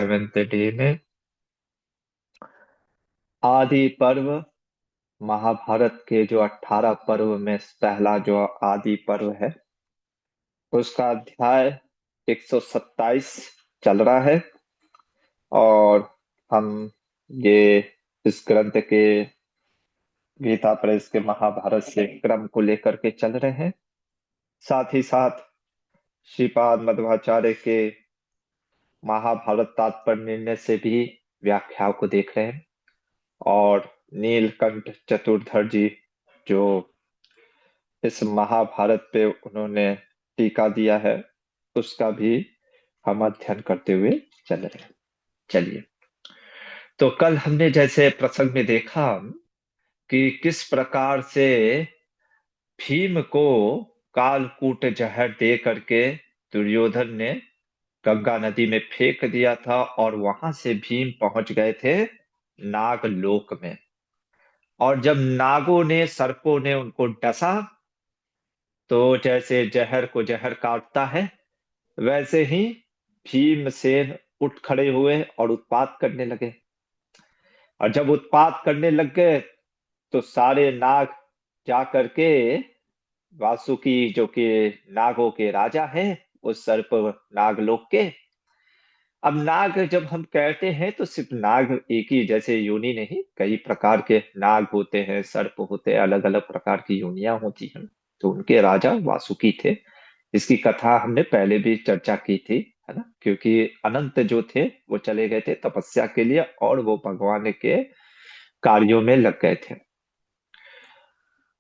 Seventh day में आदि पर्व, महाभारत के जो 18 पर्व में पहला जो आदि पर्व है उसका अध्याय 127 चल रहा है। और हम ये इस ग्रंथ के गीता प्रेस के महाभारत से क्रम को लेकर के चल रहे हैं। साथ ही साथ श्रीपाद मध्वाचार्य के महाभारत तात्पर्य निर्णय से भी व्याख्याओं को देख रहे हैं। और नीलकंठ चतुर्धर जी जो इस महाभारत पे उन्होंने टीका दिया है उसका भी हम अध्ययन करते हुए चल रहे हैं। चलिए, तो कल हमने जैसे प्रसंग में देखा कि किस प्रकार से भीम को कालकूट जहर दे करके दुर्योधन ने गंगा नदी में फेंक दिया था और वहां से भीम पहुंच गए थे नागलोक में। और जब नागों ने, सर्पों ने उनको डसा तो जैसे जहर को जहर काटता है वैसे ही भीमसेन उठ खड़े हुए और उत्पात करने लगे। और जब उत्पात करने लग गए तो सारे नाग जा करके वासुकी जो कि नागों के राजा हैं, उस सर्प नागलोक के। अब नाग जब हम कहते हैं तो सिर्फ नाग एक ही जैसे योनि नहीं, कई प्रकार के नाग होते हैं, सर्प होते हैं, अलग अलग प्रकार की योनियां होती हैं। तो उनके राजा वासुकी थे। इसकी कथा हमने पहले भी चर्चा की थी, है ना, क्योंकि अनंत जो थे वो चले गए थे तपस्या के लिए और वो भगवान के कार्यों में लग गए थे।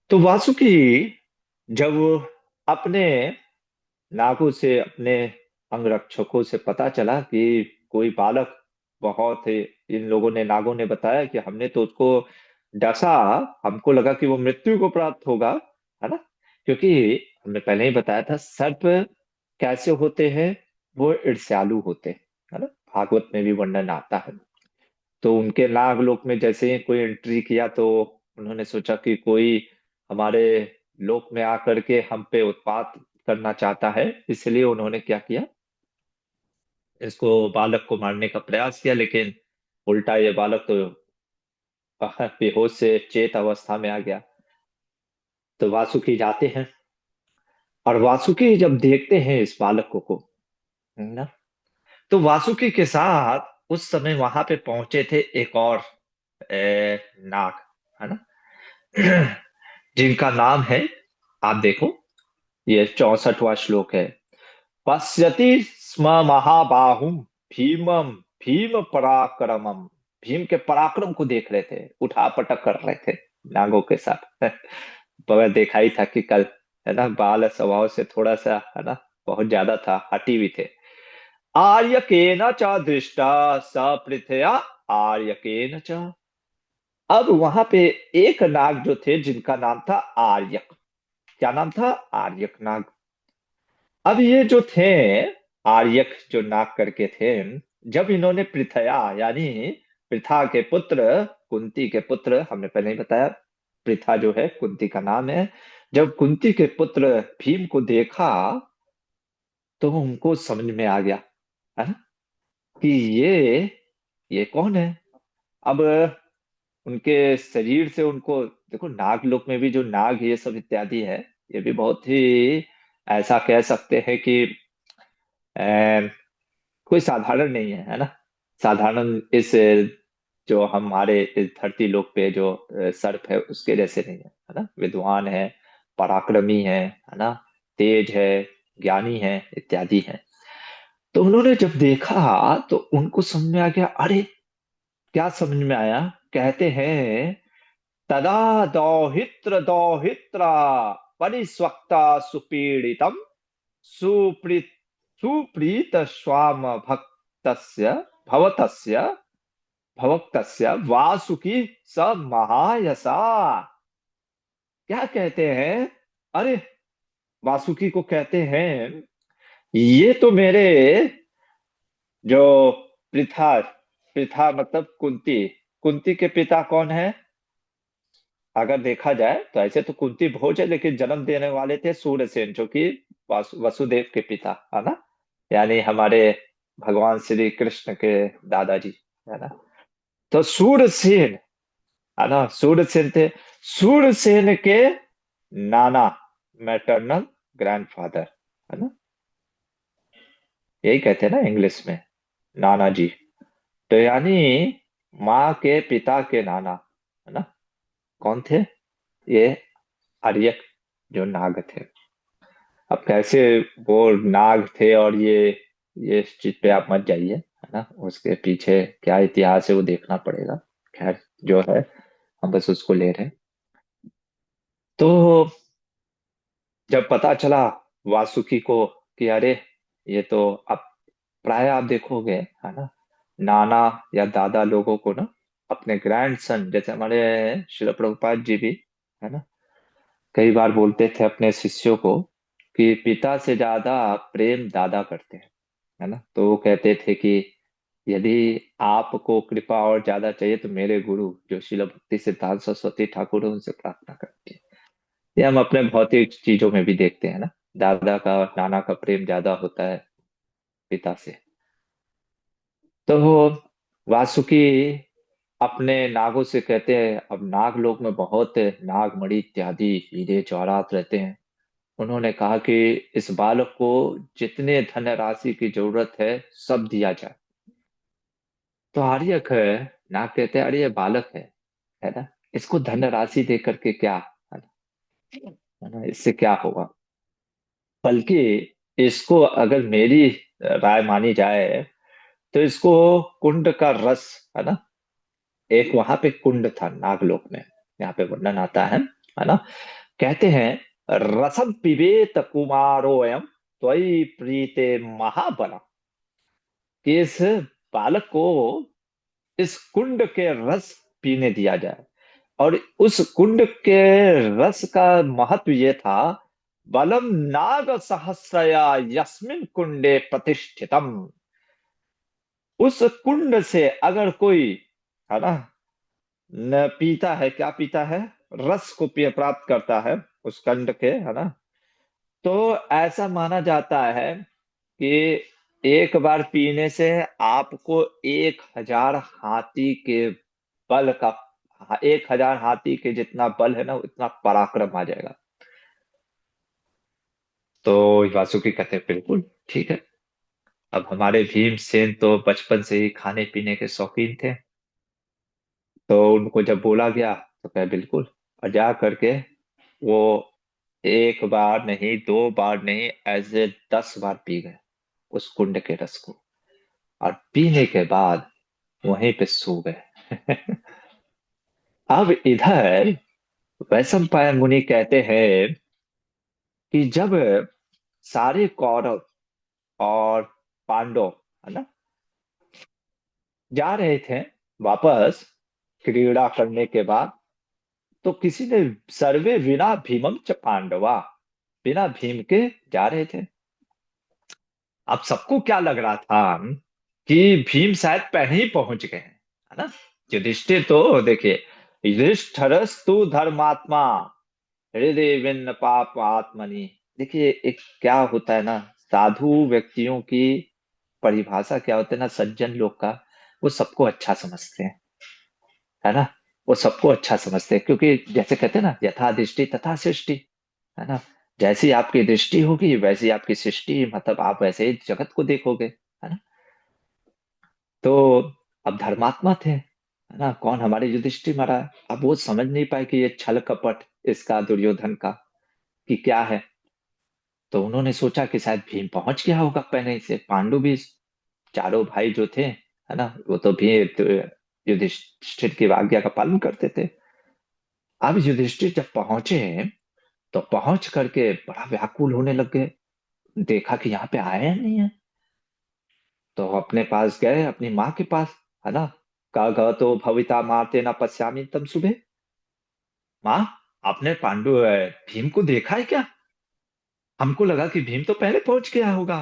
तो वासुकी जब अपने नागों से, अपने अंगरक्षकों से पता चला कि कोई बालक बहुत है, इन लोगों ने, नागों ने बताया कि हमने तो उसको डसा, हमको लगा कि वो मृत्यु को प्राप्त होगा, है ना, क्योंकि हमने पहले ही बताया था सर्प कैसे होते हैं, वो ईर्ष्यालु होते हैं, है ना, भागवत में भी वर्णन आता है। तो उनके नागलोक में जैसे ही कोई एंट्री किया तो उन्होंने सोचा कि कोई हमारे लोक में आकर के हम पे उत्पात करना चाहता है, इसलिए उन्होंने क्या किया, इसको, बालक को मारने का प्रयास किया। लेकिन उल्टा ये बालक तो बेहोश से चेत अवस्था में आ गया। तो वासुकी जाते हैं और वासुकी जब देखते हैं इस बालक को, है ना, तो वासुकी के साथ उस समय वहां पे पहुंचे थे एक और नाग, है ना, जिनका नाम है, आप देखो, ये 64वां श्लोक है। पश्यति स्म महाबाहुम भीमम भीम पराक्रमम। भीम के पराक्रम को देख रहे थे, उठा पटक कर रहे थे नागों के साथ। मगर देखा ही था कि कल, है ना, बाल स्वभाव से थोड़ा सा, है ना, बहुत ज्यादा था, हटी भी थे। आर्यकेन च दृष्टा स पृथया आर्यकेन च। अब वहां पे एक नाग जो थे जिनका नाम था आर्यक। क्या नाम था? आर्यक नाग। अब ये जो थे आर्यक जो नाग करके थे, जब इन्होंने पृथया यानी पृथा के पुत्र, कुंती के पुत्र, हमने पहले ही बताया पृथा जो है कुंती का नाम है, जब कुंती के पुत्र भीम को देखा तो उनको समझ में आ गया, है ना, कि ये कौन है। अब उनके शरीर से उनको देखो, नागलोक में भी जो नाग ये सब इत्यादि है, ये भी बहुत ही, ऐसा कह सकते हैं कि कोई साधारण नहीं है, है ना। साधारण इस जो हमारे इस धरती लोक पे जो सर्प है उसके जैसे नहीं है ना, विद्वान है, पराक्रमी है ना, तेज है, ज्ञानी है, इत्यादि है। तो उन्होंने जब देखा तो उनको समझ में आ गया। अरे, क्या समझ में आया? कहते हैं, तदा दौहित्र दौहित्रा परिस्वक्ता सुपीड़ितम सुप्रीत सुप्रीत स्वाम भक्तस्य भवतस्य भवक्तस्य वासुकी स महायसा। क्या कहते हैं? अरे, वासुकी को कहते हैं, ये तो मेरे जो पृथा, पृथा मतलब कुंती, कुंती के पिता कौन है? अगर देखा जाए तो ऐसे तो कुंती भोज है, लेकिन जन्म देने वाले थे सूर्यसेन, जो कि वसुदेव के पिता, है ना, यानी हमारे भगवान श्री कृष्ण के दादाजी, है ना। तो सूरसेन, है ना, सूरसेन थे, सूरसेन के नाना, मैटरनल ग्रैंडफादर, है ना, यही कहते हैं ना इंग्लिश में, नाना जी। तो यानी माँ के पिता के नाना, है ना, कौन थे? ये आर्यक जो नाग थे। अब कैसे वो नाग थे, और ये इस चीज पे आप मत जाइए, है ना, उसके पीछे क्या इतिहास है वो देखना पड़ेगा। खैर, जो है हम बस उसको ले रहे हैं। तो जब पता चला वासुकी को कि अरे, ये तो अब प्राय आप देखोगे, है ना, नाना या दादा लोगों को ना अपने ग्रैंड सन, जैसे हमारे श्रील प्रभुपाद जी भी, है ना, कई बार बोलते थे अपने शिष्यों को कि पिता से ज्यादा प्रेम दादा करते हैं, है ना। तो वो कहते थे कि यदि आपको कृपा और ज्यादा चाहिए तो मेरे गुरु जो शिल भक्ति सिद्धांत सरस्वती ठाकुर है उनसे प्रार्थना करते हैं। ये हम अपने भौतिक चीजों में भी देखते हैं ना, दादा का और नाना का प्रेम ज्यादा होता है पिता से। तो वासुकी अपने नागों से कहते हैं, अब नाग लोक में बहुत नाग मणि इत्यादि हीरे जवाहरात रहते हैं। उन्होंने कहा कि इस बालक को जितने धन राशि की जरूरत है सब दिया जाए। तो आर्यक है, नाग कहते हैं, अरे ये बालक है ना, इसको धन राशि दे करके क्या, है ना, इससे क्या होगा। बल्कि इसको अगर मेरी राय मानी जाए तो इसको कुंड का रस, है ना, एक वहां पे कुंड था नागलोक में, यहाँ पे वर्णन आता है ना, कहते हैं रसम पिबेत कुमारोयम त्वयि प्रीते महाबला, कि इस बालक को इस कुंड के रस पीने दिया जाए। और उस कुंड के रस का महत्व ये था, बलम नाग सहस्रया यस्मिन कुंडे प्रतिष्ठितम, उस कुंड से अगर कोई, है ना, न पीता है, क्या पीता है, रस को प्राप्त करता है उस कुंड के, है ना, तो ऐसा माना जाता है कि एक बार पीने से आपको 1,000 हाथी के बल का, 1,000 हाथी के जितना बल है ना उतना पराक्रम आ जाएगा। तो वासुकी कहते हैं बिल्कुल ठीक है। अब हमारे भीमसेन तो बचपन से ही खाने पीने के शौकीन थे, तो उनको जब बोला गया तो कहे बिल्कुल, और जा करके वो एक बार नहीं, दो बार नहीं, ऐसे 10 बार पी गए उस कुंड के रस को, और पीने के बाद वहीं पे सो गए। अब इधर वैशंपायन मुनि कहते हैं कि जब सारे कौरव और पांडव, है ना, जा रहे थे वापस क्रीड़ा करने के बाद, तो किसी ने सर्वे विना भीमम च पांडवा, बिना भीम के जा रहे थे। अब सबको क्या लग रहा था कि भीम शायद पहले ही पहुंच गए हैं, है ना। युधिष्ठिर तो देखिए, युधिष्ठिरस्तु धर्मात्मा हृदय विन्न पाप आत्मनि। देखिए एक क्या होता है ना, साधु व्यक्तियों की परिभाषा क्या होता है ना, सज्जन लोग का, वो सबको अच्छा समझते हैं, है ना, वो सबको अच्छा समझते हैं, क्योंकि जैसे कहते हैं ना, यथा दृष्टि तथा सृष्टि, है ना, जैसी आपकी दृष्टि होगी वैसी आपकी सृष्टि, मतलब आप वैसे ही जगत को देखोगे, है ना। तो अब धर्मात्मा थे, है ना, कौन, हमारे युधिष्ठिर महाराज, अब वो समझ नहीं पाए कि ये छल कपट इसका, दुर्योधन का, कि क्या है। तो उन्होंने सोचा कि शायद भीम पहुंच गया होगा पहले से, पांडु भी, चारों भाई जो थे, है ना, वो तो भी युधिष्ठिर की आज्ञा का पालन करते थे। अब युधिष्ठिर जब पहुंचे तो पहुंच करके बड़ा व्याकुल होने लग गए, देखा कि यहाँ पे आया नहीं है। तो अपने पास गए, अपनी माँ के पास, है ना, कहा ग तो भविता माते न पश्यामी तम सुबह, माँ आपने भीम को देखा है क्या? हमको लगा कि भीम तो पहले पहुंच गया होगा,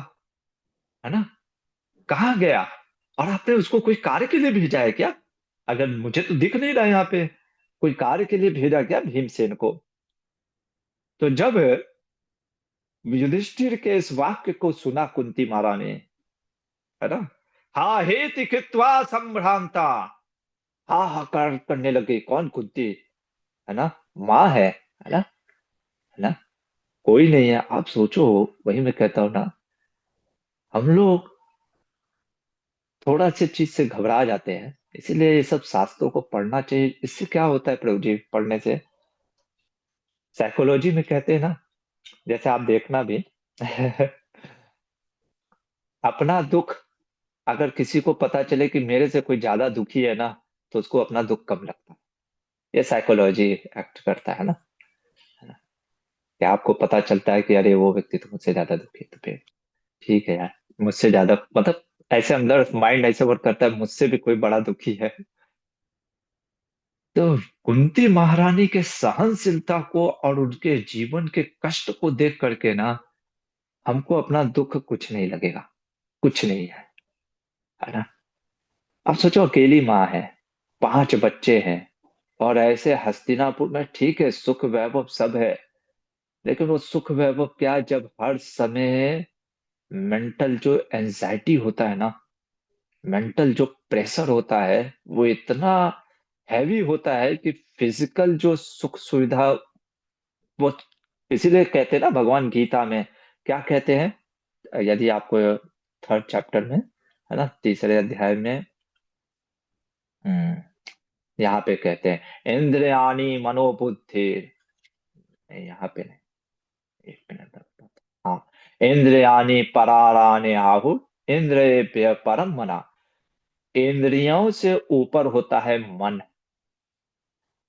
है ना, कहाँ गया? और आपने उसको कोई कार्य के लिए भेजा है क्या? अगर मुझे तो दिख नहीं रहा है यहाँ पे, कोई कार्य के लिए भेजा क्या भीमसेन को? तो जब युधिष्ठिर के इस वाक्य को सुना कुंती माता ने, है ना। हा हेति कृत्वा संभ्रांता, हाहाकार करने लगे। कौन? कुंती, है ना, माँ है ना, है ना। कोई नहीं है, आप सोचो। वही मैं कहता हूँ ना, हम लोग थोड़ा सी चीज से घबरा जाते हैं, इसीलिए ये सब शास्त्रों को पढ़ना चाहिए। इससे क्या होता है प्रभु जी, पढ़ने से साइकोलॉजी में कहते हैं ना, जैसे आप देखना भी अपना दुख, अगर किसी को पता चले कि मेरे से कोई ज्यादा दुखी है ना, तो उसको अपना दुख कम लगता है। ये साइकोलॉजी एक्ट करता है ना, है ना? कि आपको पता चलता है कि अरे वो व्यक्ति तो मुझसे ज्यादा दुखी है, तो फिर ठीक है यार, मुझसे ज्यादा मतलब ऐसे अंदर माइंड ऐसे वर्क करता है, मुझसे भी कोई बड़ा दुखी है। तो कुंती महारानी के सहनशीलता को और उनके जीवन के कष्ट को देख करके ना, हमको अपना दुख कुछ नहीं लगेगा, कुछ नहीं है ना। अब सोचो, अकेली माँ है, 5 बच्चे हैं, और ऐसे हस्तिनापुर में ठीक है सुख वैभव सब है, लेकिन वो सुख वैभव क्या, जब हर समय मेंटल जो एंजाइटी होता है ना, मेंटल जो प्रेशर होता है, वो इतना हैवी होता है कि फिजिकल जो सुख सुविधा वो, इसीलिए कहते हैं ना भगवान गीता में क्या कहते हैं, यदि आपको 3rd चैप्टर में, है ना, 3रे अध्याय में, यहाँ पे कहते हैं इंद्रियाणी मनोबुद्धि, नहीं यहाँ पे नहीं, एक मिनट हाँ, इंद्रियाणी पराराणे आहु, इंद्रिय परम मना। इंद्रियों से ऊपर होता है मन।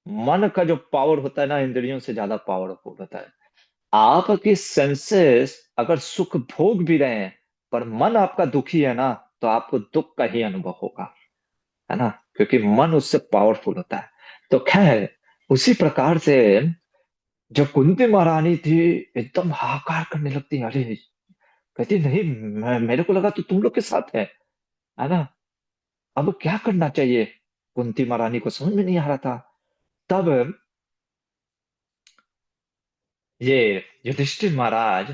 मन का जो पावर होता है ना, इंद्रियों से ज्यादा पावरफुल होता है। आपकी सेंसेस अगर सुख भोग भी रहे हैं, पर मन आपका दुखी है ना, तो आपको दुख का ही अनुभव होगा, है ना, क्योंकि मन उससे पावरफुल होता है। तो खैर, उसी प्रकार से जब कुंती महारानी थी, एकदम हाहाकार करने लगती, अरे कहती नहीं, मेरे को लगा तो तुम लोग के साथ है ना, अब क्या करना चाहिए। कुंती महारानी को समझ में नहीं आ रहा था। तब ये युधिष्ठिर महाराज,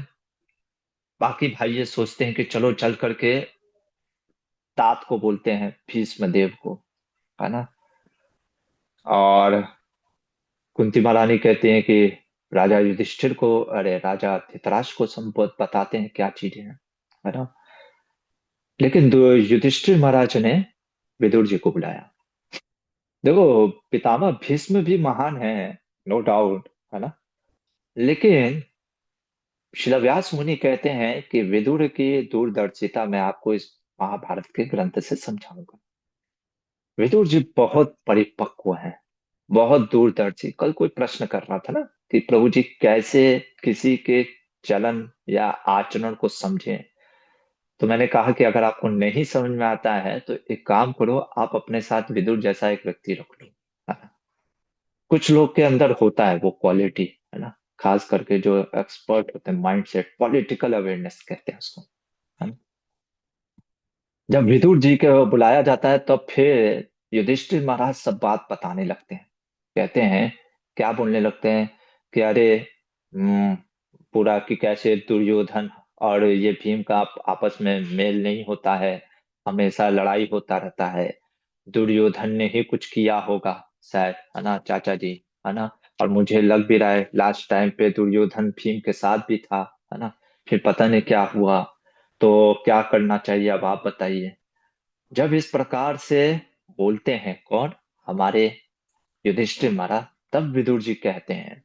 बाकी भाई ये सोचते हैं कि चलो चल करके तात को बोलते हैं, भीष्म देव को, है ना। और कुंती महारानी कहती हैं कि राजा युधिष्ठिर को, अरे राजा धृतराष्ट्र को संबोध बताते हैं क्या चीजें हैं, है ना। लेकिन युधिष्ठिर महाराज ने विदुर जी को बुलाया। देखो, पितामह भीष्म भी महान है, नो डाउट, है ना। लेकिन श्री व्यास मुनि कहते हैं कि विदुर की दूरदर्शिता मैं आपको इस महाभारत के ग्रंथ से समझाऊंगा। विदुर जी बहुत परिपक्व हैं, बहुत दूरदर्शी। कल कोई प्रश्न कर रहा था ना कि प्रभु जी कैसे किसी के चलन या आचरण को समझें, तो मैंने कहा कि अगर आपको नहीं समझ में आता है तो एक काम करो, आप अपने साथ विदुर जैसा एक व्यक्ति रख लो, है ना। कुछ लोग के अंदर होता है वो क्वालिटी, है ना, खास करके जो एक्सपर्ट होते हैं, माइंड सेट, पॉलिटिकल अवेयरनेस कहते हैं उसको, है ना। जब विदुर जी को बुलाया जाता है तब फिर युधिष्ठिर महाराज सब बात बताने लगते हैं। कहते हैं, क्या बोलने लगते हैं कि अरे, हम्म, पूरा कि कैसे दुर्योधन और ये भीम का आपस में मेल नहीं होता है, हमेशा लड़ाई होता रहता है। दुर्योधन ने ही कुछ किया होगा शायद, है ना चाचा जी, है ना। और मुझे लग भी रहा है लास्ट टाइम पे दुर्योधन भीम के साथ भी था, है ना। फिर पता नहीं क्या हुआ। तो क्या करना चाहिए, अब आप बताइए। जब इस प्रकार से बोलते हैं कौन, हमारे युधिष्ठिर महाराज, तब विदुर जी कहते हैं,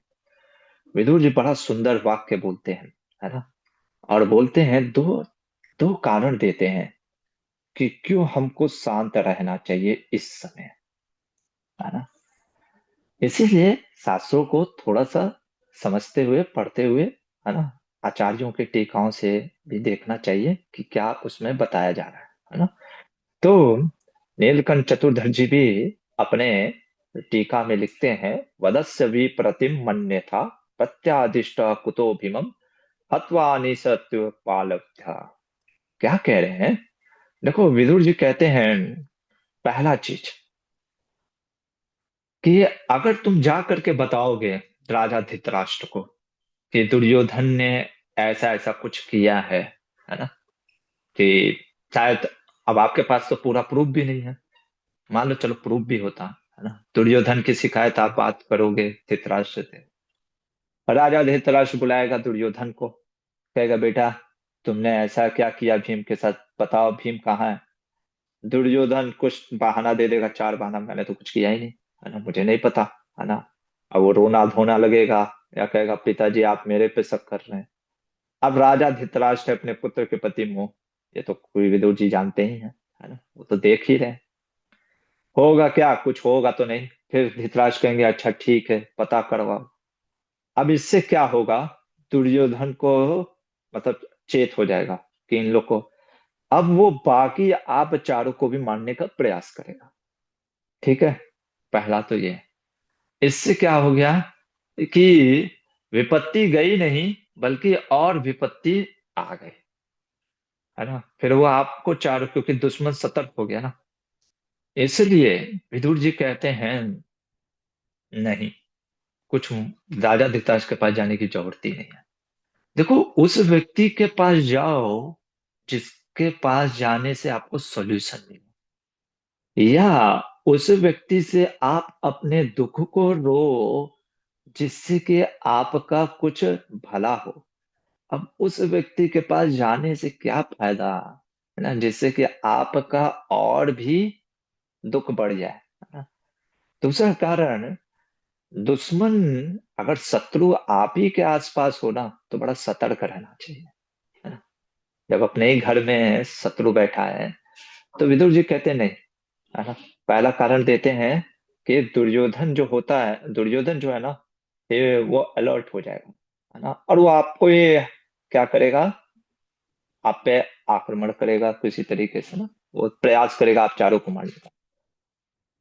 विदुर जी बड़ा सुंदर वाक्य बोलते हैं, है ना। और बोलते हैं, दो दो कारण देते हैं कि क्यों हमको शांत रहना चाहिए इस समय, है ना। इसीलिए शास्त्रों को थोड़ा सा समझते हुए, पढ़ते हुए, है ना, आचार्यों के टीकाओं से भी देखना चाहिए कि क्या उसमें बताया जा रहा है ना। तो नीलकंठ चतुर्धर जी भी अपने टीका में लिखते हैं, वदस्य भी प्रतिम मन्य था, प्रत्यादिष्ट कुतो भीमम, हत्वा निसत्य पालव्य। क्या कह रहे हैं, देखो विदुर जी कहते हैं, पहला चीज कि अगर तुम जा करके बताओगे राजा धृतराष्ट्र को कि दुर्योधन ने ऐसा ऐसा कुछ किया है ना, कि शायद अब आपके पास तो पूरा प्रूफ भी नहीं है। मान लो चलो प्रूफ भी होता है ना, दुर्योधन की शिकायत आप बात करोगे धृतराष्ट्र से। राजा धृतराष्ट्र बुलाएगा दुर्योधन को, कहेगा बेटा तुमने ऐसा क्या किया भीम के साथ, बताओ भीम कहाँ है। दुर्योधन कुछ बहाना दे देगा, चार बहाना, मैंने तो कुछ किया ही नहीं, है ना, मुझे नहीं पता, है ना। अब वो रोना धोना लगेगा, या कहेगा पिताजी आप मेरे पे शक कर रहे हैं। अब राजा धृतराष्ट्र है अपने पुत्र के प्रति मोह, ये तो कोई विदुर जी जानते ही है ना, वो तो देख ही रहे हैं। होगा क्या, कुछ होगा तो नहीं। फिर धृतराष्ट्र कहेंगे अच्छा ठीक है पता करवाओ। अब इससे क्या होगा, दुर्योधन को मतलब चेत हो जाएगा कि इन लोग को, अब वो बाकी आप चारों को भी मारने का प्रयास करेगा। ठीक है, पहला तो ये। इससे क्या हो गया कि विपत्ति गई नहीं, बल्कि और विपत्ति आ गई, है ना। फिर वो आपको चारों, क्योंकि दुश्मन सतर्क हो गया ना, इसलिए विदुर जी कहते हैं नहीं, कुछ राजा धृतराष्ट्र के पास जाने की जरूरत ही नहीं है। देखो उस व्यक्ति के पास जाओ जिसके पास जाने से आपको सॉल्यूशन मिले, या उस व्यक्ति से आप अपने दुख को रो जिससे कि आपका कुछ भला हो। अब उस व्यक्ति के पास जाने से क्या फायदा, है ना, जिससे कि आपका और भी दुख बढ़ जाए, है ना। दूसरा कारण, दुश्मन, अगर शत्रु आप ही के आसपास हो ना तो बड़ा सतर्क रहना चाहिए, है ना। जब अपने ही घर में शत्रु बैठा है तो विदुर जी कहते नहीं, है ना, पहला कारण देते हैं कि दुर्योधन जो है ना, ये वो अलर्ट हो जाएगा, है ना, और वो आपको ये क्या करेगा, आप पे आक्रमण करेगा किसी तरीके से ना, वो प्रयास करेगा आप चारों को मारने का।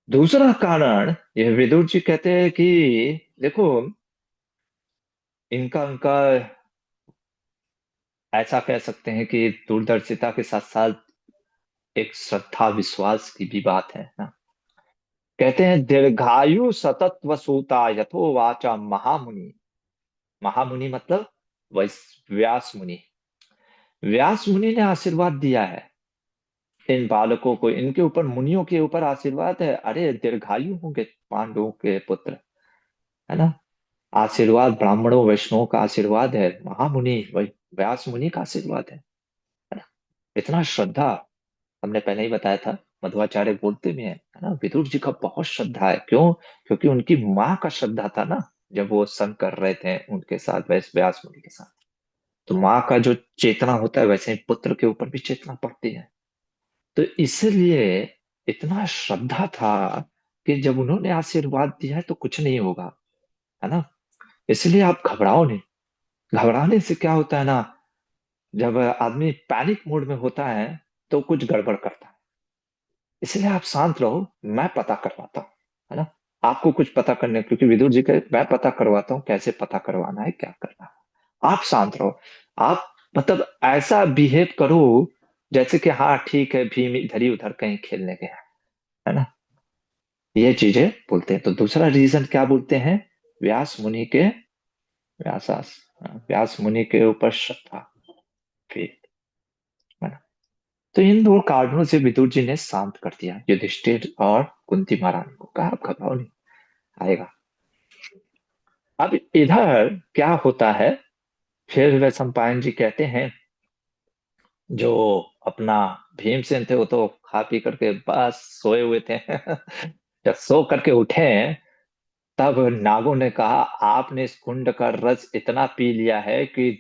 दूसरा कारण ये विदुर जी कहते हैं कि देखो इनका उनका ऐसा कह सकते हैं कि दूरदर्शिता के साथ साथ एक श्रद्धा विश्वास की भी बात है ना। कहते हैं दीर्घायु सतत वसुता यथो वाचा महामुनि। महामुनि मतलब व्यास मुनि। व्यास मुनि ने आशीर्वाद दिया है इन बालकों को, इनके ऊपर, मुनियों के ऊपर आशीर्वाद है, अरे दीर्घायु होंगे पांडवों के पुत्र, है ना। आशीर्वाद ब्राह्मणों वैष्णवों का आशीर्वाद है, महामुनि व्यास मुनि का आशीर्वाद है ना। इतना श्रद्धा, हमने पहले ही बताया था, मध्वाचार्य बोलते भी है ना, विदुर जी का बहुत श्रद्धा है। क्यों? क्योंकि उनकी माँ का श्रद्धा था ना, जब वो संग कर रहे थे उनके साथ, व्यास मुनि के साथ। तो माँ का जो चेतना होता है वैसे ही पुत्र के ऊपर भी चेतना पड़ती है। तो इसलिए इतना श्रद्धा था कि जब उन्होंने आशीर्वाद दिया है तो कुछ नहीं होगा, है ना। इसलिए आप घबराओ नहीं। घबराने से क्या होता है ना, जब आदमी पैनिक मोड में होता है तो कुछ गड़बड़ करता है। इसलिए आप शांत रहो, मैं पता करवाता हूँ, है ना। आपको कुछ पता करने, क्योंकि विदुर जी के, मैं पता करवाता हूँ कैसे पता करवाना है क्या करना है। आप शांत रहो। आप मतलब ऐसा बिहेव करो जैसे कि हाँ ठीक है भीम इधर ही उधर कहीं खेलने गया, है ना। ये चीजें बोलते हैं। तो दूसरा रीजन क्या बोलते हैं, व्यास मुनि के, व्यासास व्यास मुनि के ऊपर श्रद्धा, faith, है ना। तो इन दो कारणों से विदुर जी ने शांत कर दिया युधिष्ठिर और कुंती महारानी को, कहा आप घबराओ नहीं, आएगा। अब इधर क्या होता है, फिर वे सम्पायन जी कहते हैं जो अपना भीमसेन थे वो तो खा पी करके बस सोए हुए थे। जब सो करके उठे तब नागों ने कहा आपने इस कुंड का रस इतना पी लिया है कि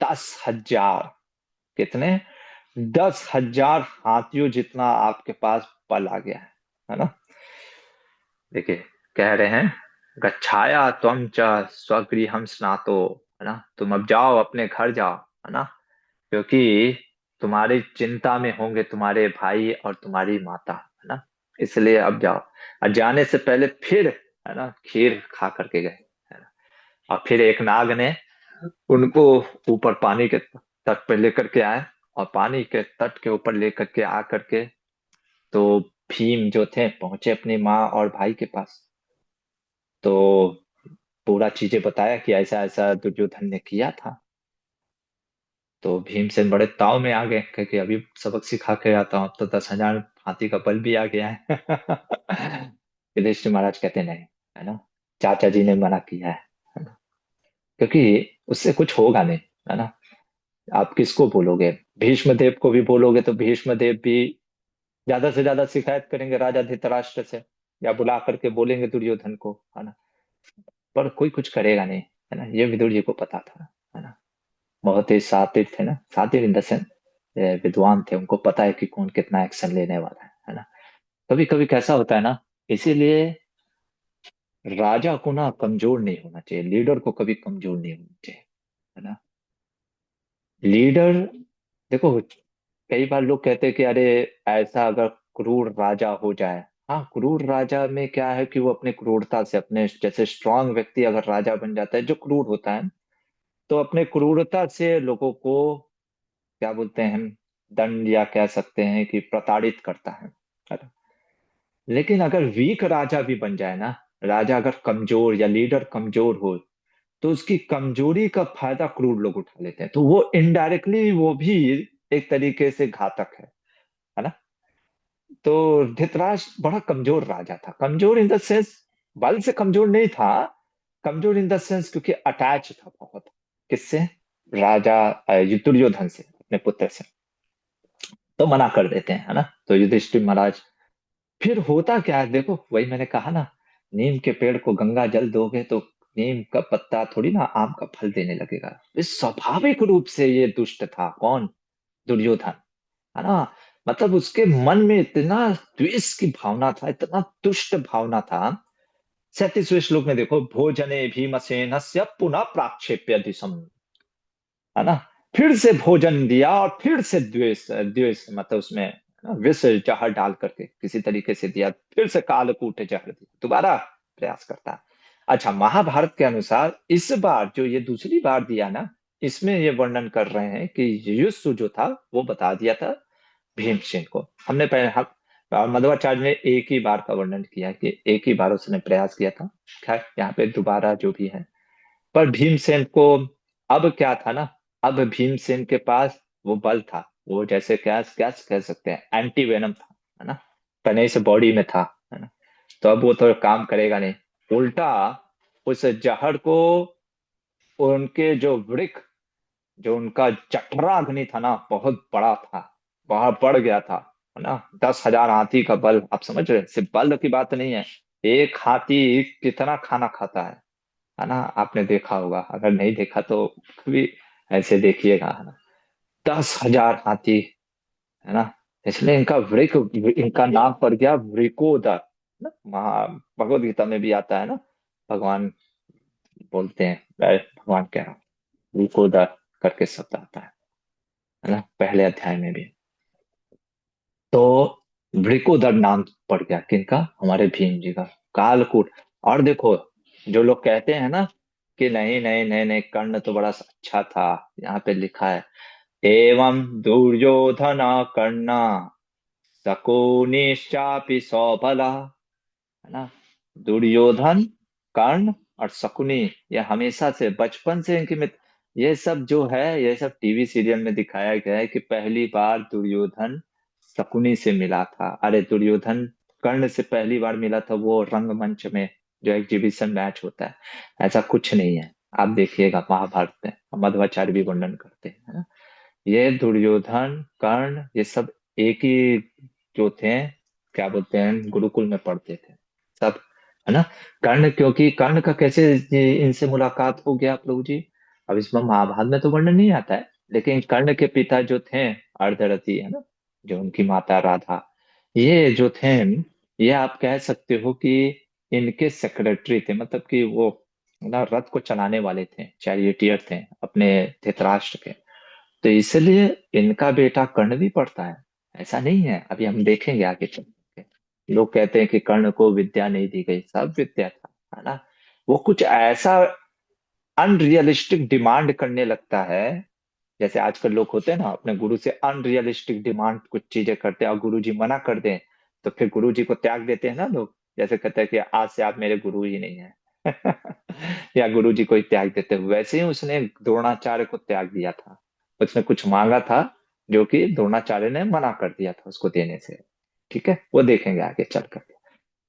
10,000, कितने, 10,000 हाथियों जितना आपके पास बल आ गया है ना। देखिए कह रहे हैं गच्छाया त्वम च स्वगृहं स्नातो, है ना, तुम अब जाओ अपने घर जाओ, है ना, क्योंकि तुम्हारी चिंता में होंगे तुम्हारे भाई और तुम्हारी माता, है ना, इसलिए अब जाओ। और जाने से पहले फिर, है ना, खीर खा करके गए, है ना। और फिर एक नाग ने उनको ऊपर पानी के तट पे लेकर के आए, और पानी के तट के ऊपर लेकर के आ करके तो भीम जो थे पहुंचे अपनी माँ और भाई के पास। तो पूरा चीजें बताया कि ऐसा ऐसा दुर्योधन ने किया था। तो भीमसेन बड़े ताव में आ गए, क्योंकि अभी सबक सिखा के आता हूँ, अब तो 10,000 हाथी का बल भी आ गया है। युधिष्ठिर महाराज कहते नहीं, है ना, चाचा जी ने मना किया है ना, क्योंकि उससे कुछ होगा नहीं, है ना। आप किसको बोलोगे? भीष्म देव को भी बोलोगे तो भीष्म देव भी ज्यादा से ज्यादा शिकायत करेंगे राजा धृतराष्ट्र से, या बुला करके बोलेंगे दुर्योधन को, है ना। पर कोई कुछ करेगा नहीं, है ना, ये विदुर जी को पता था, है ना। बहुत ही शातिर थे ना, शातिर इन द सेंस विद्वान थे, उनको पता है कि कौन कितना एक्शन लेने वाला है ना। कभी कभी कैसा होता है ना, इसीलिए राजा को ना कमजोर नहीं होना चाहिए, लीडर को कभी कमजोर नहीं होना चाहिए, है ना। लीडर, देखो, कई बार लोग कहते हैं कि अरे ऐसा अगर क्रूर राजा हो जाए, हाँ, क्रूर राजा में क्या है कि वो अपने क्रूरता से, अपने जैसे स्ट्रांग व्यक्ति अगर राजा बन जाता है जो क्रूर होता है, तो अपने क्रूरता से लोगों को, क्या बोलते हैं हम, दंड या कह सकते हैं कि प्रताड़ित करता है ना? लेकिन अगर वीक राजा भी बन जाए ना, राजा अगर कमजोर या लीडर कमजोर हो, तो उसकी कमजोरी का फायदा क्रूर लोग उठा लेते हैं, तो वो इनडायरेक्टली वो भी एक तरीके से घातक है ना। तो धृतराष्ट्र बड़ा कमजोर राजा था, कमजोर इन द सेंस, बल से कमजोर नहीं था, कमजोर इन द सेंस क्योंकि अटैच था बहुत, किससे, राजा दुर्योधन से, अपने पुत्र से। तो मना कर देते हैं, है ना। तो युधिष्ठिर महाराज, फिर होता क्या है देखो, वही मैंने कहा ना, नीम के पेड़ को गंगा जल दोगे तो नीम का पत्ता थोड़ी ना आम का फल देने लगेगा। इस स्वाभाविक रूप से ये दुष्ट था, कौन, दुर्योधन, है ना। मतलब उसके मन में इतना द्वेष की भावना था, इतना दुष्ट भावना था। 37वें श्लोक में देखो, भोजने भीमसेनस्य पुनः प्राक्षेप्य दिशम, है ना, फिर से भोजन दिया और फिर से द्वेष द्वेष मतलब उसमें विष जहर डाल करके किसी तरीके से दिया, फिर से कालकूट जहर दिया, दोबारा प्रयास करता है। अच्छा, महाभारत के अनुसार इस बार जो ये दूसरी बार दिया ना, इसमें ये वर्णन कर रहे हैं कि युष्सु जो था वो बता दिया था भीमसेन को। हमने पहले हम और मध्वाचार्य ने एक ही बार का वर्णन किया कि एक ही बार उसने प्रयास किया था। खैर, यहाँ पे दोबारा जो भी है, पर भीमसेन को अब क्या था ना, अब भीमसेन के पास वो बल था, वो जैसे क्या क्या कह सकते हैं, एंटी वेनम था, है ना, पहले से बॉडी में था, है ना। तो अब वो तो काम करेगा नहीं, उल्टा उस जहर को, उनके जो वृक्ष, जो उनका जठराग्नि था ना, बहुत बड़ा था, बहुत बढ़ गया था, है ना। 10,000 हाथी का बल, आप समझ रहे हैं? सिर्फ बल की बात नहीं है, एक हाथी कितना खाना खाता है ना। आपने देखा होगा, अगर नहीं देखा तो कभी ऐसे देखिएगा, है ना। 10,000 हाथी, है ना। इसलिए इनका वृक, इनका नाम पड़ गया वृकोदर ना। भगवत गीता में भी आता है ना, भगवान बोलते हैं, भगवान कह रहा हूँ, वृकोदर करके शब्द आता है ना, पहले अध्याय में भी। तो वृकोदर नाम पड़ गया किनका, हमारे भीम जी का, कालकूट। और देखो, जो लोग कहते हैं ना कि नहीं नहीं नहीं नहीं, कर्ण तो बड़ा अच्छा था, यहाँ पे लिखा है, एवं दुर्योधन कर्ण शकुनिश्चापि सौबला, है ना। दुर्योधन, कर्ण और शकुनी, ये हमेशा से बचपन से इनकी मित्र, ये सब जो है ये सब टीवी सीरियल में दिखाया गया है कि पहली बार दुर्योधन शकुनी से मिला था। अरे दुर्योधन कर्ण से पहली बार मिला था वो रंगमंच में, जो एग्जीबिशन मैच होता है, ऐसा कुछ नहीं है। आप देखिएगा महाभारत में, मध्वाचार्य भी वर्णन करते हैं, है ना? ये दुर्योधन कर्ण ये सब एक ही जो थे, क्या बोलते हैं, गुरुकुल में पढ़ते थे सब, है ना। कर्ण, क्योंकि कर्ण का कैसे इनसे मुलाकात हो गया प्रभु जी, अब इसमें महाभारत में तो वर्णन नहीं आता है, लेकिन कर्ण के पिता जो थे अर्धरथी, है ना, जो उनकी माता राधा, ये जो थे, ये आप कह सकते हो कि इनके सेक्रेटरी थे, मतलब कि वो ना रथ को चलाने वाले थे, चैरियटियर थे अपने धृतराष्ट्र के। तो इसलिए इनका बेटा कर्ण भी पढ़ता है, ऐसा नहीं है, अभी हम देखेंगे आगे चल के। लोग कहते हैं कि कर्ण को विद्या नहीं दी गई, सब विद्या था, है ना। वो कुछ ऐसा अनरियलिस्टिक डिमांड करने लगता है, जैसे आजकल लोग होते हैं ना, अपने गुरु से अनरियलिस्टिक डिमांड कुछ चीजें करते हैं और गुरु जी मना कर दें, तो फिर गुरु जी को त्याग देते हैं ना लोग, जैसे कहते हैं कि आज से आप मेरे गुरु ही नहीं है। या गुरु जी को ही त्याग देते हैं, वैसे ही उसने द्रोणाचार्य को त्याग दिया था, उसने कुछ मांगा था जो कि द्रोणाचार्य ने मना कर दिया था उसको देने से। ठीक है, वो देखेंगे आगे चलकर।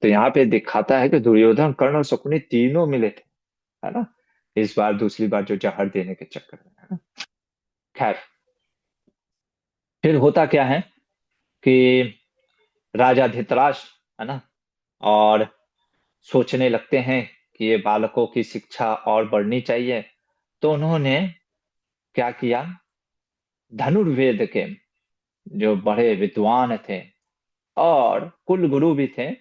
तो यहाँ पे दिखाता है कि दुर्योधन, कर्ण और शकुनी तीनों मिले थे, है ना, इस बार दूसरी बार जो जहर देने के चक्कर में, है ना। खैर, फिर होता क्या है कि राजा धृतराष्ट्र, है ना, और सोचने लगते हैं कि ये बालकों की शिक्षा और बढ़नी चाहिए। तो उन्होंने क्या किया, धनुर्वेद के जो बड़े विद्वान थे और कुल गुरु भी थे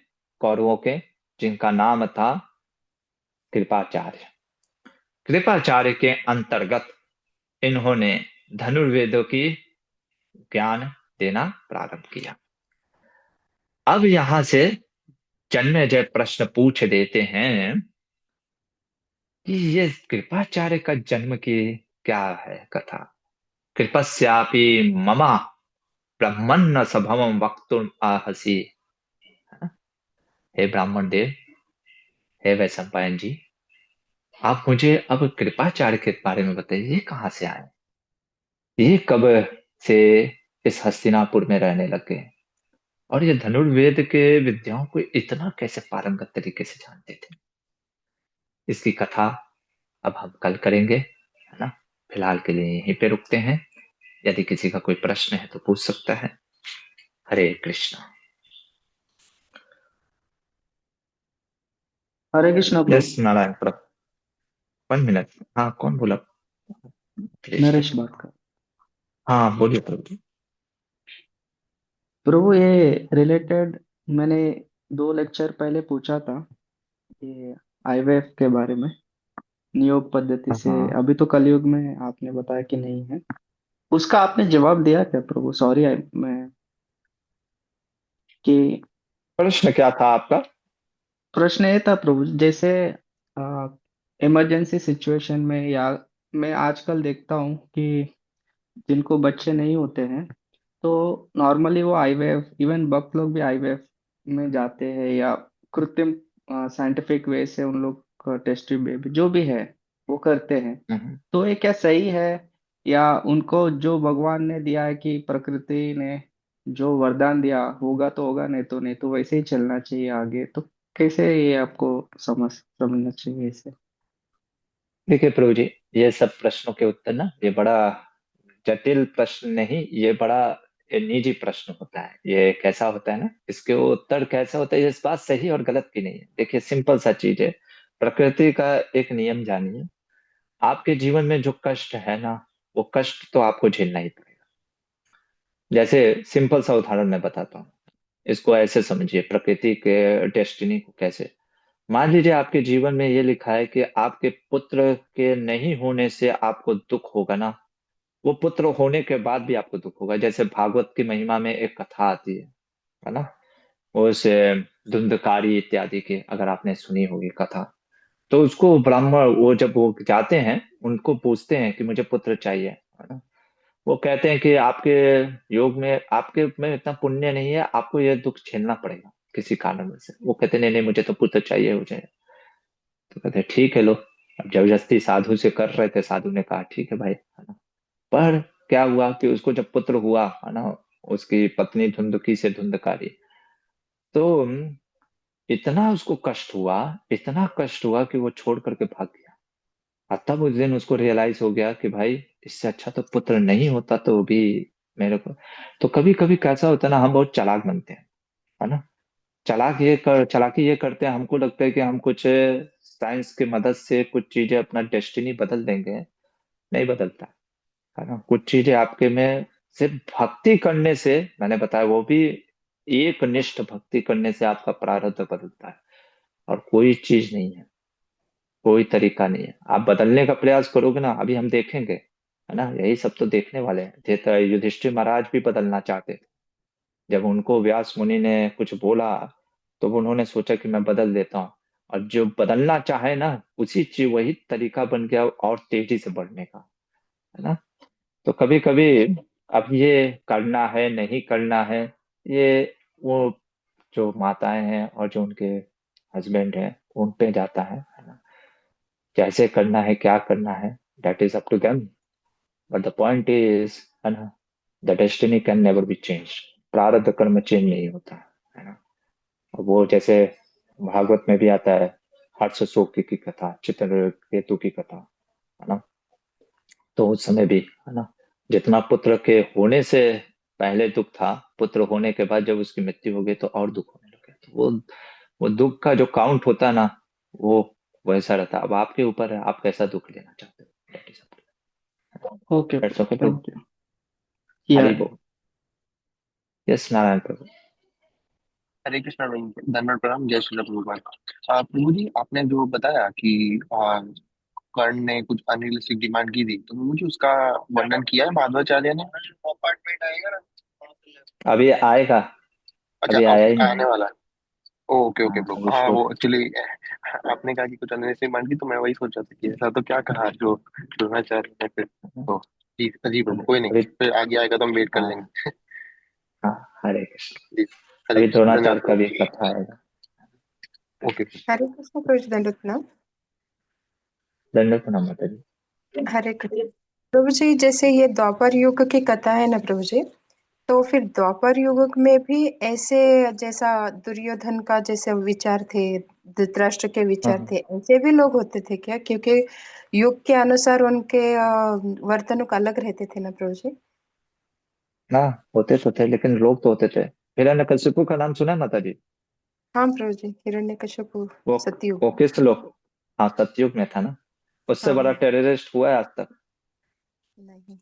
कौरवों के, जिनका नाम था कृपाचार्य, कृपाचार्य के अंतर्गत इन्होंने धनुर्वेदों की ज्ञान देना प्रारंभ किया। अब यहां से जन्मेजय प्रश्न पूछ देते हैं कि ये कृपाचार्य का जन्म की क्या है कथा। कृपस्यापि ममा ब्रह्मन्न सभवम वक्तुम आहसी। हे ब्राह्मण देव, हे वैशंपायन जी, आप मुझे अब कृपाचार्य के बारे में बताइए, ये कहाँ से आए, ये कब से इस हस्तिनापुर में रहने लग गए, और ये धनुर्वेद के विद्याओं को इतना कैसे पारंगत तरीके से जानते थे। इसकी कथा अब हम कल करेंगे, है ना। फिलहाल के लिए यहीं पे रुकते हैं। यदि किसी का कोई प्रश्न है तो पूछ सकता है। हरे कृष्णा। हरे कृष्णा यस प्रभु। नारायण प्रभु। 1 मिनट। हाँ, कौन बोला? कृष्ण। नरेश बात कर। हाँ बोलिए प्रभु जी। प्रभु ये रिलेटेड मैंने 2 लेक्चर पहले पूछा था, ये आईवीएफ के बारे में, नियोग पद्धति से। हाँ, अभी तो कलयुग में आपने बताया कि नहीं है, उसका आपने जवाब दिया क्या प्रभु? सॉरी मैं कि प्रश्न क्या था आपका? प्रश्न ये था प्रभु, जैसे इमरजेंसी सिचुएशन में, या मैं आजकल देखता हूँ कि जिनको बच्चे नहीं होते हैं तो नॉर्मली वो आईवीएफ, इवन बक लोग भी आईवीएफ में जाते हैं, या कृत्रिम साइंटिफिक वे से उन लोग का टेस्ट बेबी जो भी है वो करते हैं। हम्म। तो ये क्या सही है, या उनको जो भगवान ने दिया है कि प्रकृति ने जो वरदान दिया होगा तो होगा, नहीं तो नहीं, तो वैसे ही चलना चाहिए आगे? तो कैसे ये आपको समझना चाहिए इसे? देखिए प्रभु जी, ये सब प्रश्नों के उत्तर ना, ये बड़ा जटिल प्रश्न नहीं, ये बड़ा ये निजी प्रश्न होता है। ये कैसा होता है ना, इसके उत्तर कैसा होता है, इस बात सही और गलत की नहीं है। देखिए सिंपल सा चीज है, प्रकृति का एक नियम जानिए। आपके जीवन में जो कष्ट है ना, वो कष्ट तो आपको झेलना ही पड़ेगा। जैसे सिंपल सा उदाहरण मैं बताता हूँ, इसको ऐसे समझिए, प्रकृति के डेस्टिनी को कैसे। मान लीजिए आपके जीवन में ये लिखा है कि आपके पुत्र के नहीं होने से आपको दुख होगा ना, वो पुत्र होने के बाद भी आपको दुख होगा। जैसे भागवत की महिमा में एक कथा आती है ना, उस धुंधकारी इत्यादि की, अगर आपने सुनी होगी कथा। तो उसको ब्राह्मण, वो जब वो जाते हैं उनको पूछते हैं कि मुझे पुत्र चाहिए, है ना। वो कहते हैं कि आपके योग में, आपके में इतना पुण्य नहीं है, आपको ये दुख झेलना पड़ेगा किसी कारण से। वो कहते हैं नहीं नहीं, मुझे तो पुत्र चाहिए मुझे। तो कहते हैं ठीक है लो। अब जबरदस्ती साधु से कर रहे थे, साधु ने कहा ठीक है भाई, है ना। पर क्या हुआ कि उसको जब पुत्र हुआ, है ना, उसकी पत्नी धुंधकी से धुंधकारी, तो इतना उसको कष्ट हुआ, इतना कष्ट हुआ कि वो छोड़ करके भाग गया। और तब उस दिन उसको रियलाइज हो गया कि भाई, इससे अच्छा तो पुत्र नहीं होता तो भी मेरे को। तो कभी कभी कैसा होता है ना, हम बहुत चालाक बनते हैं, है ना। चालाकी ये करते हैं, हमको लगता है कि हम कुछ साइंस की मदद से कुछ चीजें अपना डेस्टिनी बदल देंगे। नहीं बदलता, है ना। कुछ चीजें आपके में सिर्फ भक्ति करने से, मैंने बताया वो भी एक निष्ठ भक्ति करने से आपका प्रारब्ध बदलता है। और कोई चीज नहीं है, कोई तरीका नहीं है। आप बदलने का प्रयास करोगे ना, अभी हम देखेंगे, है ना, यही सब तो देखने वाले हैं। युधिष्ठिर महाराज भी बदलना चाहते थे। जब उनको व्यास मुनि ने कुछ बोला, तो उन्होंने सोचा कि मैं बदल देता हूँ। और जो बदलना चाहे ना, उसी चीज वही तरीका बन गया और तेजी से बढ़ने का, है ना। तो कभी कभी अब ये करना है नहीं करना है, ये वो जो माताएं हैं और जो उनके हस्बैंड हैं उन पे जाता है ना। कैसे करना है, क्या करना है, that is up to them. But the point is, है ना, the destiny can never be change. प्रारब्ध कर्म चेंज नहीं होता, है ना। वो जैसे भागवत में भी आता है, हर्ष शोक की कथा, चित्रकेतु की कथा, है ना। तो उस समय भी, है ना, जितना पुत्र के होने से पहले दुख था, पुत्र होने के बाद जब उसकी मृत्यु हो गई तो और दुख होने लगे। तो वो दुख का जो काउंट होता है ना, वो वैसा रहता है। अब आपके ऊपर है, आप कैसा दुख लेना चाहते हो। That is up to you. Okay That's Prabhu, okay, Prabhu. Thank you. या हरि बोल। यस नारायण प्रभु। हरे कृष्णा प्रभु, धन्यवाद प्रणाम, जय श्री प्रभुपाद। प्रभु जी, आपने जो बताया कि कर्ण ने कुछ अनरियलिस्टिक डिमांड की थी, तो मुझे उसका वर्णन किया है माधवाचार्य ने। अभी आएगा, अच्छा, अभी अब आया ही नहीं आने है। वाला है। ओके ओके हाँ, प्रभु, अभी हाँ श्लोक। वो एक्चुअली आपने कहा कि कुछ अनरियलिस्टिक डिमांड की, तो मैं वही सोचा था कि ऐसा तो क्या कहा जो द्रोणाचार्य ने फिर। तो जी जी प्रभु, कोई नहीं, अभी, फिर आगे आएगा तो हम वेट कर हाँ लेंगे। हाँ, हरे कृष्ण। जी, हरे अभी कृष्ण, द्रोणाचार्य धन्यवाद का प्रभु। भी कथा आएगा। ओके। हरे कृष्ण प्रभु दंडवत प्रणाम। दंडक प्रणाम माता जी। हरे कृष्ण प्रभु जी, जैसे ये द्वापर युग की कथा है ना प्रभु जी, तो फिर द्वापर युग में भी ऐसे जैसा दुर्योधन का जैसे विचार थे, धृतराष्ट्र के विचार हाँ थे, ऐसे भी लोग होते थे क्या? क्योंकि युग के अनुसार उनके वर्तनुक अलग रहते थे ना प्रभु जी। हाँ, होते तो थे, लेकिन लोग तो होते थे। हिरण्यकशिपु का नाम सुना है माता जी? हाँ प्रभु जी, हिरण्यकशिपु वो सतयुग। वो किस लोग, हाँ सतयुग में था ना। उससे हाँ बड़ा टेररिस्ट हुआ है आज तक। नहीं।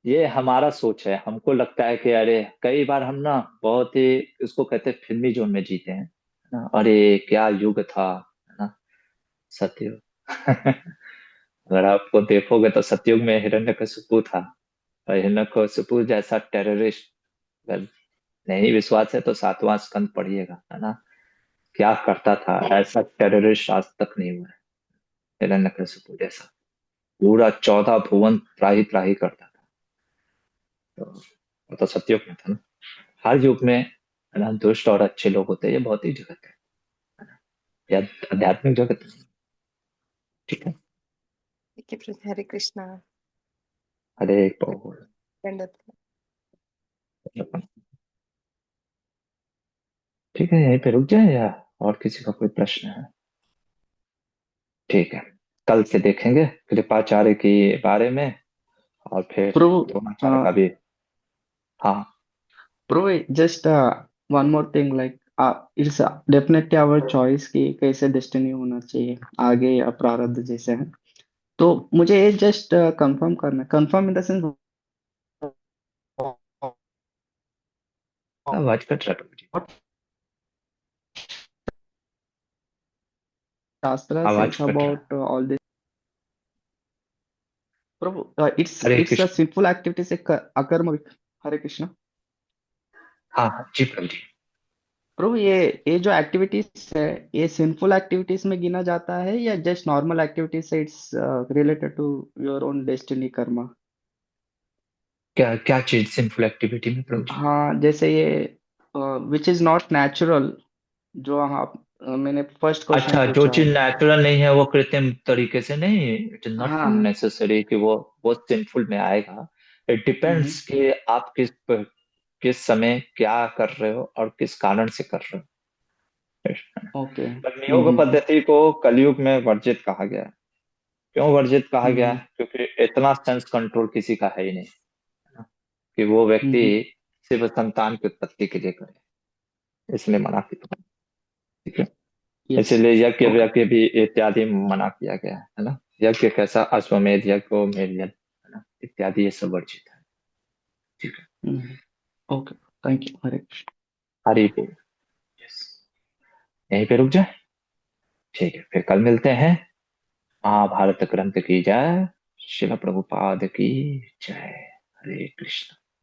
ये हमारा सोच है, हमको लगता है कि अरे कई बार हम ना बहुत ही, इसको कहते हैं फिल्मी जोन में जीते हैं, है ना। अरे क्या युग था, है ना, सतयुग। अगर आपको देखोगे तो सतयुग में हिरण्यकशिपु था। और हिरण्यकशिपु जैसा टेररिस्ट, अगर नहीं विश्वास है तो सातवां स्कंद पढ़िएगा, है ना। क्या करता था, ऐसा टेररिस्ट आज तक नहीं हुआ है हिरण्यकशिपु जैसा। पूरा 14 भुवन त्राही त्राही करता था। तो वो तो सतयुग में था ना। हर युग में, है ना, दुष्ट और अच्छे लोग होते हैं, ये बहुत ही जगत है, या आध्यात्मिक जगत है। ठीक है। ठीक है प्रभु, हरे कृष्णा। हरे प्रभु। दंडवत। ठीक है, यहीं पे रुक जाए या और किसी का कोई प्रश्न है? ठीक है, कल से देखेंगे कृपाचार्य के बारे में, और फिर प्रभु, द्रोणाचार्य का भी। हाँ। Bro, just one more thing, like it's definitely our choice कि कैसे डेस्टिनी होना चाहिए, आगे या प्रारब्ध जैसे है। तो मुझे ये जस्ट कंफर्म करना, कंफर्म इन द सेंस आवाज कट रहा है प्रभु जी। शास्त्र आवाज says कट रहा है। about all this. Prabhu, Hare it's a Krishna. sinful activity से अकर्म। हरे कृष्णा। हाँ हाँ, जी प्रभु जी। प्रभु, ये जो एक्टिविटीज है, ये सिंफुल एक्टिविटीज में गिना जाता है या जस्ट नॉर्मल एक्टिविटीज से it's related to your own destiny karma? क्या क्या चीज सिंफुल एक्टिविटी में प्रभु जी? हाँ, जैसे ये विच इज नॉट नेचुरल, जो आप मैंने फर्स्ट क्वेश्चन अच्छा, जो पूछा। चीज नेचुरल नहीं है वो कृत्रिम तरीके से नहीं, इट इज नॉट हाँ। नेसेसरी कि वो सिंफुल में आएगा। It hmm. डिपेंड्स कि आप किस समय क्या कर रहे हो और किस कारण से कर रहे हो। ओके। पर नियोग पद्धति को कलयुग में वर्जित कहा गया है। क्यों वर्जित कहा गया हम्म। है? क्योंकि इतना सेंस कंट्रोल किसी का है ही नहीं, है ना, कि वो व्यक्ति हम्म। सिर्फ संतान की उत्पत्ति के लिए करे, इसलिए मना किया। ठीक है। यस। इसीलिए यज्ञ ओके। यज्ञ भी इत्यादि मना किया गया है ना। यज्ञ कैसा, अश्वमेध यज्ञ, होमेर यज्ञ, है ना, इत्यादि ये सब वर्जित है। ठीक है। Okay, thank you. Hare Krishna. Hari बोल। यस, यहीं पे रुक जाए। ठीक है, फिर कल मिलते हैं। महाभारत ग्रंथ की जय। शिल प्रभुपाद की जय। हरे कृष्ण।